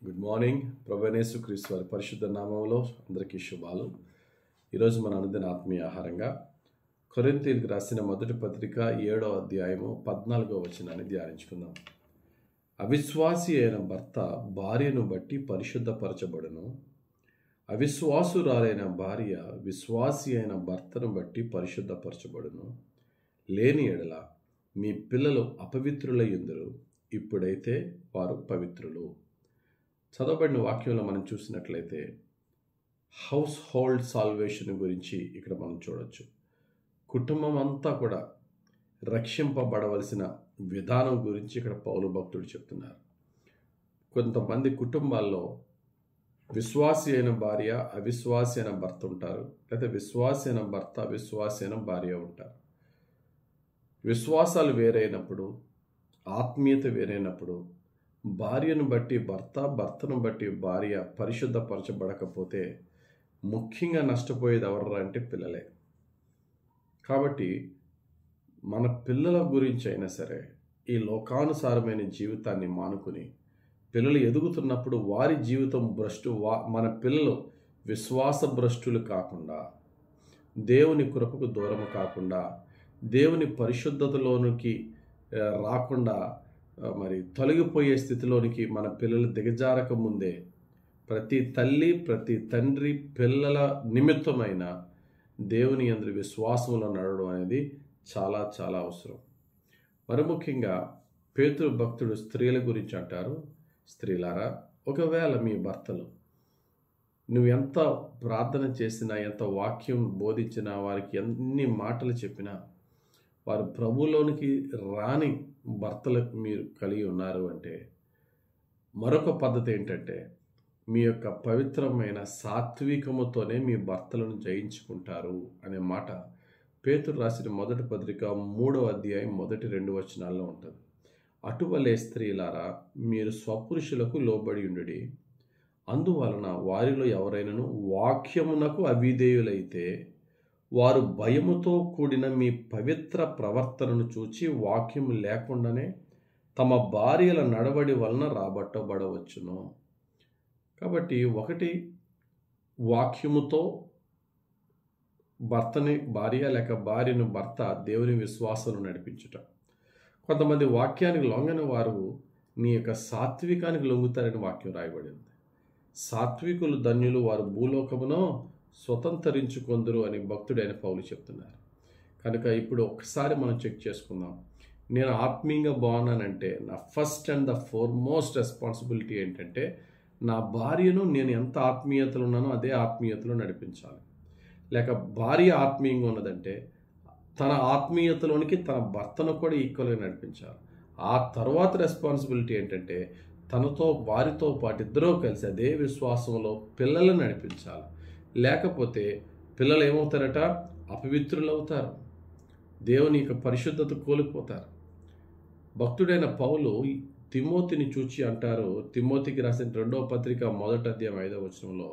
Good morning. ప్రభువైన యేసుక్రీస్తు వారి పరిశుద్ధ నామములో అందరికీ శుభాలు. ఈరోజు మన అనుదిన ఆత్మీయ ఆహారంగా కొరింథీయులకు రాసిన మొదటి పత్రిక 7వ అధ్యాయము 14వ వచనాన్ని ధ్యానించుకుందాం. అవిశ్వాసి అయిన భర్త భార్యను బట్టి పరిశుద్ధపరచబడును, అవిశ్వాసురాలైన భార్య విశ్వాసి అయిన భర్తను బట్టి పరిశుద్ధపరచబడును. లేని ఎడల మీ పిల్లలు అపవిత్రులయ్యుందురు, ఇప్పుడైతే వారు పవిత్రులు. చదవబడిన వాక్యంలో మనం చూసినట్లయితే హౌస్ హోల్డ్ సాల్వేషన్ గురించి ఇక్కడ మనం చూడవచ్చు. కుటుంబం అంతా కూడా రక్షింపబడవలసిన విధానం గురించి ఇక్కడ పౌలు భక్తుడు చెప్తున్నారు. కొంతమంది కుటుంబాల్లో విశ్వాసి అయిన భార్య అవిశ్వాసి అయిన భర్త ఉంటారు, లేదా విశ్వాసి అయిన భర్త అవిశ్వాసి అయిన భార్య ఉంటారు. విశ్వాసాలు వేరైనప్పుడు, ఆత్మీయత వేరైనప్పుడు భార్యను బట్టి భర్త, భర్తను బట్టి భార్య పరిశుద్ధపరచబడకపోతే ముఖ్యంగా నష్టపోయేది ఎవరు అంటే పిల్లలే. కాబట్టి మన పిల్లల గురించి అయినా సరే ఈ లోకానుసారమైన జీవితాన్ని మానుకుని పిల్లలు ఎదుగుతున్నప్పుడు వారి జీవితం మన పిల్లలు విశ్వాస భ్రష్టులు కాకుండా, దేవుని కృపకు దూరం కాకుండా, దేవుని పరిశుద్ధతలోనికి రాకుండా మరి తొలగిపోయే స్థితిలోనికి మన పిల్లలు దిగజారక ముందే ప్రతి తల్లి ప్రతి తండ్రి పిల్లల నిమిత్తమైన దేవుని యందు విశ్వాసంలో నడవడం అనేది చాలా చాలా అవసరం. మరి ముఖ్యంగా పేతురు భక్తుడు స్త్రీల గురించి అంటారు, స్త్రీలారా, ఒకవేళ మీ భర్తలు నువ్వు ఎంత ప్రార్థన చేసినా, ఎంత వాక్యం బోధించినా, వారికి ఎన్ని మాటలు చెప్పినా వారు ప్రభువులోనికి రాని భర్తలకు మీరు కలిగి ఉన్నారు అంటే మరొక పద్ధతి ఏంటంటే మీ యొక్క పవిత్రమైన సాత్వికముతోనే మీ భర్తలను జయించుకుంటారు అనే మాట పేతురు రాసిన మొదటి పత్రిక 3వ అధ్యాయం మొదటి 2 వచనాల్లో ఉంటుంది. అటువలే స్త్రీలారా, మీరు స్వపురుషులకు లోబడి ఉండుడి. అందువలన వారిలో ఎవరైనాను వాక్యమునకు అవిధేయులైతే వారు భయముతో కూడిన మీ పవిత్ర ప్రవర్తనను చూచి వాక్యము లేకుండానే తమ భార్యల నడవడి వలన రాబట్టబడవచ్చును. కాబట్టి ఒకటి, వాక్యముతో భర్తని భార్య లేక భార్యను భర్త దేవుని విశ్వాసాలు నడిపించుట. కొంతమంది వాక్యానికి లొంగని వారు నీ యొక్క సాత్వికానికి లొంగుతారని వాక్యం రాయబడింది. సాత్వికులు ధన్యులు, వారు భూలోకమును స్వతంత్రించుకొందురు అని భక్తుడైన పౌలు చెప్తున్నారు. కనుక ఇప్పుడు ఒకసారి మనం చెక్ చేసుకుందాం. నేను ఆత్మీయంగా బాగున్నానంటే నా first and the foremost responsibility ఏంటంటే నా భార్యను నేను ఎంత ఆత్మీయతలు ఉన్నానో అదే ఆత్మీయతలో నడిపించాలి. లేక భార్య ఆత్మీయంగా ఉన్నదంటే తన ఆత్మీయతలోనికి తన భర్తను కూడా ఈక్వల్గా నడిపించాలి. ఆ తర్వాత రెస్పాన్సిబిలిటీ ఏంటంటే వారితో పాటు ఇద్దరూ కలిసి అదే విశ్వాసంలో పిల్లలను నడిపించాలి. లేకపోతే పిల్లలు ఏమవుతారట? అపవిత్రులు అవుతారు, దేవుని యొక్క పరిశుద్ధత కోల్పోతారు. భక్తుడైన పౌలు తిమోతిని చూచి అంటారు, తిమోతికి రాసిన 2వ పత్రిక 1వ అధ్యాయం 5వ వచనంలో,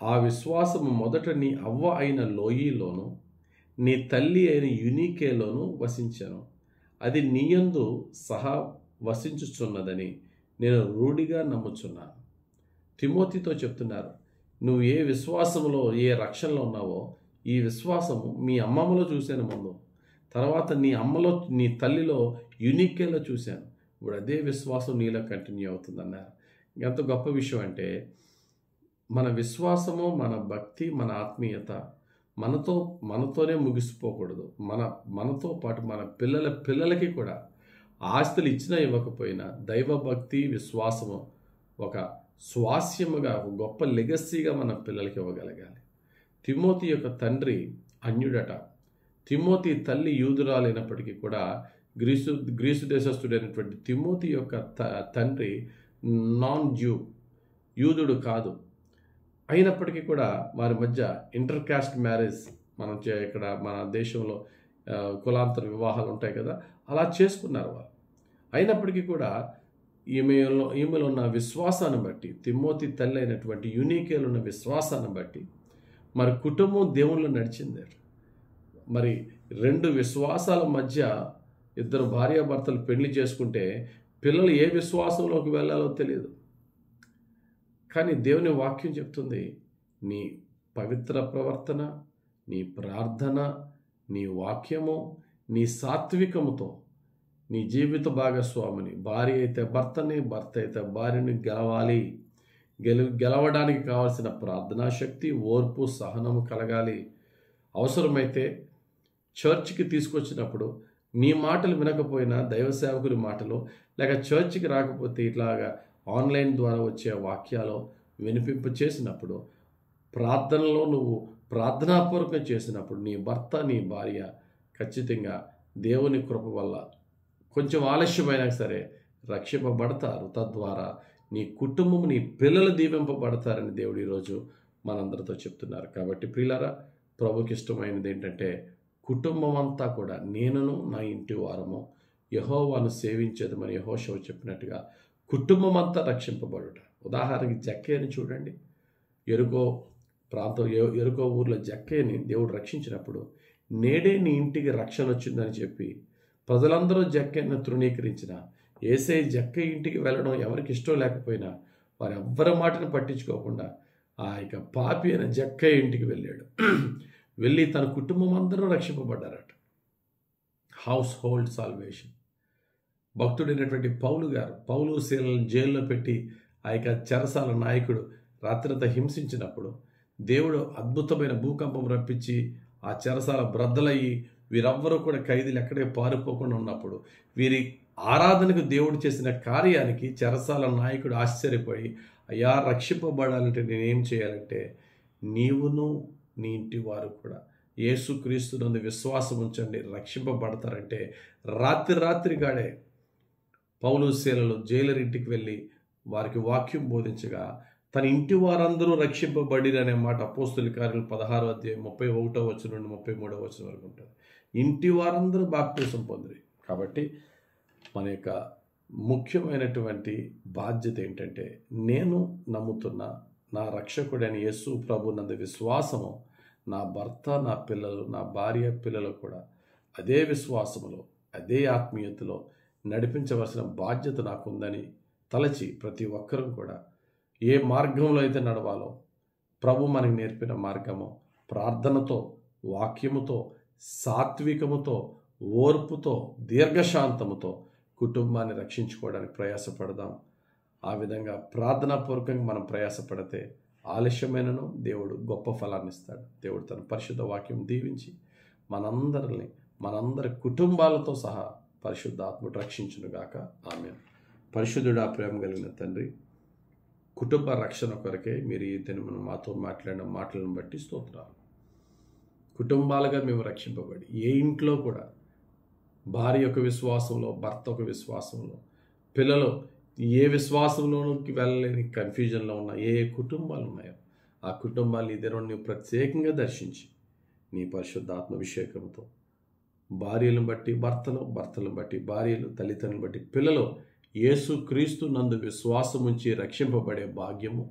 ఆ విశ్వాసము మొదట నీ అవ్వ అయిన లోయిలోను నీ తల్లి అయిన యునీకేలోను వసించాను, అది నీయందు సహా వసించుచున్నదని నేను రూఢిగా నమ్ముచున్నాను. తిమోతితో చెప్తున్నారు, నువ్వు ఏ విశ్వాసంలో ఏ రక్షణలో ఉన్నావో ఈ విశ్వాసము మీ అమ్మమ్మలో చూశాను ముందు, తర్వాత నీ తల్లిలో యునికేలో చూశాను, ఇప్పుడు అదే విశ్వాసం నీలో కంటిన్యూ అవుతుందన్నారు. ఎంత గొప్ప విషయం అంటే మన విశ్వాసము, మన భక్తి, మన ఆత్మీయత మనతోనే ముగిసిపోకూడదు. మనతో పాటు మన పిల్లలకి కూడా ఆస్తులు ఇచ్చినా ఇవ్వకపోయినా దైవభక్తి విశ్వాసము ఒక స్వాస్యముగా, ఒక గొప్ప లెగసీగా మన పిల్లలకి ఇవ్వగలగాలి. తిమోతి యొక్క తండ్రి అన్యుడట. తిమోతి తల్లి యూదురాలైనప్పటికీ కూడా గ్రీసు దేశస్థుడైనటువంటి తిమోతి యొక్క తండ్రి నాన్ యూదుడు కాదు. అయినప్పటికీ కూడా వారి మధ్య ఇంటర్ కాస్ట్ మ్యారేజ్ ఇక్కడ మన దేశంలో కులాంతర వివాహాలు ఉంటాయి కదా, అలా చేసుకున్నారు వారు. అయినప్పటికీ కూడా ఈమెలో ఉన్న విశ్వాసాన్ని బట్టి, తిమోతి తల్లి అయినటువంటి యునీకేలో ఉన్న విశ్వాసాన్ని బట్టి మరి కుటుంబం దేవుళ్ళు నడిచింది. మరి 2 విశ్వాసాల మధ్య ఇద్దరు భార్యాభర్తలు పెళ్లి చేసుకుంటే పిల్లలు ఏ విశ్వాసంలోకి వెళ్ళాలో తెలియదు. కానీ దేవుని వాక్యం చెప్తుంది, నీ పవిత్ర ప్రవర్తన, నీ ప్రార్థన, నీ వాక్యము, నీ సాత్వికముతో నీ జీవిత భాగస్వామిని, భార్య అయితే భర్తని, భర్త అయితే భార్యని గెలవాలి. గెలవడానికి కావాల్సిన ప్రార్థనా శక్తి, ఓర్పు, సహనము కలగాలి. అవసరమైతే చర్చ్కి తీసుకొచ్చినప్పుడు నీ మాటలు వినకపోయినా దైవ సేవకుని మాటలు, లేక చర్చ్కి రాకపోతే ఇట్లాగా ఆన్లైన్ ద్వారా వచ్చే వాక్యాలు వినిపింప చేసినప్పుడు, ప్రార్థనలో నువ్వు ప్రార్థనాపూర్వకం చేసినప్పుడు నీ భర్త, నీ భార్య ఖచ్చితంగా దేవుని కృప వల్ల కొంచెం ఆలస్యమైనా సరే రక్షింపబడతారు. తద్వారా నీ కుటుంబం, నీ పిల్లలు దీవింపబడతారని దేవుడు ఈరోజు మనందరితో చెప్తున్నారు. కాబట్టి ప్రియులారా, ప్రభుకి ఇష్టమైనది ఏంటంటే కుటుంబం అంతా కూడా నేనును నా ఇంటి వారము యెహోవాను సేవించేదమని యెహోషువ చెప్పినట్టుగా కుటుంబం అంతా రక్షింపబడుట. ఉదాహరణకి జక్కయ్యని చూడండి. ఎరుకో ఊర్లో జక్కయ్యని దేవుడు రక్షించినప్పుడు, నేడే నీ ఇంటికి రక్షణ వచ్చిందని చెప్పి ప్రజలందరూ జక్కయ్యను తృణీకరించిన, యేసయ్య జక్కయ్య ఇంటికి వెళ్ళడం ఎవరికి ఇష్టం లేకపోయినా వారు ఎవ్వరి మాటను పట్టించుకోకుండా ఆ యొక్క పాపి అయిన జక్కయ్య ఇంటికి వెళ్ళాడు. వెళ్ళి తన కుటుంబం అందరూ రక్షింపబడ్డారట. House hold salvation. భక్తుడైనటువంటి పౌలు శీలను జైల్లో పెట్టి ఆ యొక్క చెరసాల నాయకుడు రాత్రంతా హింసించినప్పుడు దేవుడు అద్భుతమైన భూకంపం రప్పించి ఆ చెరసాల బ్రద్దలయ్యి వీరెవ్వరూ కూడా ఖైదీలు ఎక్కడే పారిపోకుండా ఉన్నప్పుడు వీరి ఆరాధనకు దేవుడు చేసిన కార్యానికి చెరసాల నాయకుడు ఆశ్చర్యపోయి, అయ్యా, రక్షింపబడాలంటే నేనేం చేయాలంటే నీవును నీ ఇంటి వారు కూడా యేసుక్రీస్తునందు విశ్వాసం ఉంచండి, రక్షింపబడతారంటే రాత్రిగాడే పౌలు శీలలు జైలర్ ఇంటికి వెళ్ళి వారికి వాక్యం బోధించగా తన ఇంటి వారందరూ రక్షింపబడిరి అనే మాట అపోస్తుల కార్యాలు 16వ అధ్యాయం 31వ వచనం నుండి 33వ వచనం వరకు ఉంటుంది. ఇంటి వారందరూ బాప్తిసం పొందిరి. కాబట్టి మన యొక్క ముఖ్యమైనటువంటి బాధ్యత ఏంటంటే, నేను నమ్ముతున్న నా రక్షకుడైన యేసు ప్రభు నందు విశ్వాసము, నా భర్త, నా పిల్లలు, నా భార్య, పిల్లలు కూడా అదే విశ్వాసములో, అదే ఆత్మీయతలో నడిపించవలసిన బాధ్యత నాకుందని తలచి ప్రతి ఒక్కరూ కూడా ఏ మార్గంలో అయితే నడవాలో, ప్రభు మనకి నేర్పిన మార్గము ప్రార్థనతో, వాక్యముతో, సాత్వికముతో, ఓర్పుతో, దీర్ఘశాంతముతో కుటుంబాన్ని రక్షించుకోవడానికి ప్రయాసపడదాం. ఆ విధంగా ప్రార్థనాపూర్వకంగా మనం ప్రయాసపడితే ఆలస్యమైనను దేవుడు గొప్ప ఫలాన్ని ఇస్తాడు. దేవుడు తన పరిశుద్ధ వాక్యం దీవించి మనందరి కుటుంబాలతో సహా పరిశుద్ధాత్ముడు రక్షించునుగాక. ఆమేన్. పరిశుద్ధుడా, ప్రేమ కలిగిన తండ్రి, కుటుంబ రక్షణ కొరకే మీరు ఈ దినం మాతో మాట్లాడిన మాటలను బట్టి స్తోత్రాలు. కుటుంబాలుగా మేము రక్షింపబడి ఏ ఇంట్లో కూడా భార్య యొక్క విశ్వాసంలో, భర్త ఒక విశ్వాసంలో, పిల్లలు ఏ విశ్వాసంలోకి వెళ్ళలేని కన్ఫ్యూజన్లో ఉన్న ఏ కుటుంబాలు ఉన్నాయో ఆ కుటుంబాలు ఈ దినం నువ్వు ప్రత్యేకంగా దర్శించి నీ పరిశుద్ధాత్మ అభిషేకంతో భార్యలను బట్టి భర్తలు, భర్తలను బట్టి భార్యలు, తల్లిదండ్రులను బట్టి పిల్లలు యేసుక్రీస్తు నందు విశ్వాసం ఉంచి రక్షింపబడే భాగ్యము,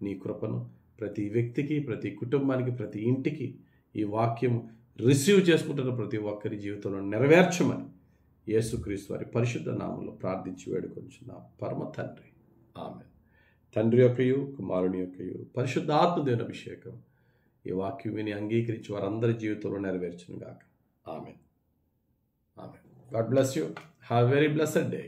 నీ కృపను ప్రతి వ్యక్తికి, ప్రతి కుటుంబానికి, ప్రతి ఇంటికి ఈ వాక్యం రిసీవ్ చేసుకుంటున్న ప్రతి ఒక్కరి జీవితంలో నెరవేర్చమని యేసుక్రీస్తు వారి పరిశుద్ధ నామంలో ప్రార్థించి వేడుకొంచున్నాం పరమ తండ్రి. ఆమేన్. తండ్రి యొక్కయు, కుమారుని యొక్కయు, పరిశుద్ధాత్మ దేవుని అభిషేకం ఈ వాక్యం విని అంగీకరించి వారందరి జీవితంలో నెరవేర్చును గాక. Amen. Amen. God bless you. Have a very blessed day.